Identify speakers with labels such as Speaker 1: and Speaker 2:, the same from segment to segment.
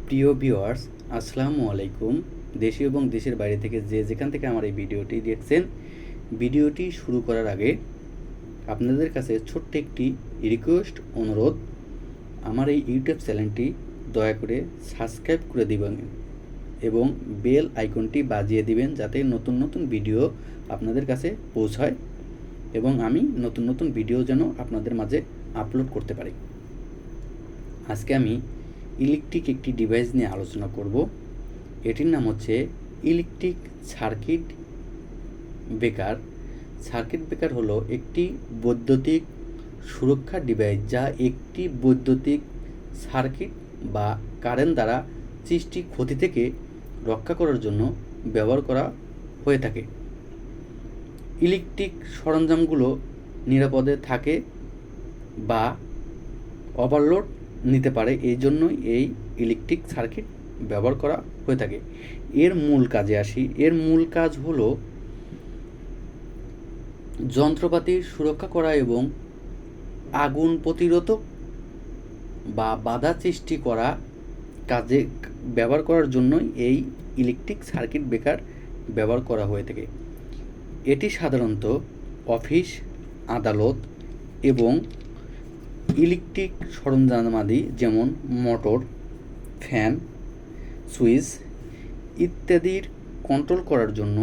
Speaker 1: প্রিয় ভিউয়ার্স, আসসালামু আলাইকুম। দেশে এবং দেশের বাইরে থেকে যেখান থেকে আমার এই ভিডিওটি দেখছেন, ভিডিওটি শুরু করার আগে আপনাদের কাছে ছোট্ট একটি রিকোয়েস্ট, অনুরোধ, আমার এই ইউটিউব চ্যানেলটি দয়া করে সাবস্ক্রাইব করে দিবেন এবং বেল আইকনটি বাজিয়ে দিবেন, যাতে নতুন নতুন ভিডিও আপনাদের কাছে পৌঁছায় এবং আমি নতুন নতুন ভিডিও যেন আপনাদের মাঝে আপলোড করতে পারি। আজকে আমি ইলেকট্রিক একটি ডিভাইস নিয়ে আলোচনা করব। এটির নাম হচ্ছে electric circuit breaker. Circuit breaker হলো একটি বৈদ্যুতিক সুরক্ষা ডিভাইস, যা একটি বৈদ্যুতিক সার্কিট বা কারেন্ট দ্বারা সৃষ্টি ক্ষতি থেকে রক্ষা করার জন্য ব্যবহার করা হয়ে থাকে। ইলেকট্রিক সরঞ্জামগুলো নিরাপদে থাকে বা ওভারলোড নিতে পারে, এই জন্যই এই ইলেকট্রিক সার্কিট ব্যবহার করা হয়ে থাকে। এর মূল কাজে আসি। এর মূল কাজ হলো যন্ত্রপাতির সুরক্ষা করা এবং আগুন প্রতিরোধক বা বাধা সৃষ্টি করা কাজে ব্যবহার করার জন্যই এই ইলেকট্রিক সার্কিট ব্রেকার ব্যবহার করা হয়ে থাকে। এটি সাধারণত অফিস, আদালত এবং ইলেকট্রিক সরঞ্জামাদি যেমন মোটর, ফ্যান, সুইচ ইত্যাদির কন্ট্রোল করার জন্য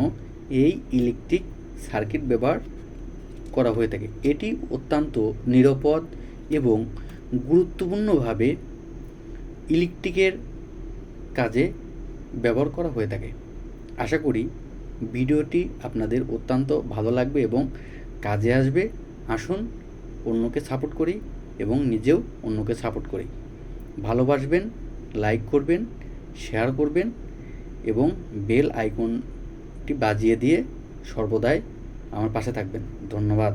Speaker 1: এই ইলেকট্রিক সার্কিট ব্যবহার করা হয়ে থাকে। এটি অত্যন্ত নিরাপদ এবং গুরুত্বপূর্ণভাবে ইলেকট্রিকের কাজে ব্যবহার করা হয়ে থাকে। আশা করি ভিডিওটি আপনাদের অত্যন্ত ভালো লাগবে এবং কাজে আসবে। আসুন অন্যকে সাপোর্ট করি এবং নিজেও অন্যকে সাপোর্ট করি। ভালোবাসবেন, লাইক করবেন, শেয়ার করবেন এবং বেল আইকনটি বাজিয়ে দিয়ে সর্বদাই আমার পাশে থাকবেন। ধন্যবাদ।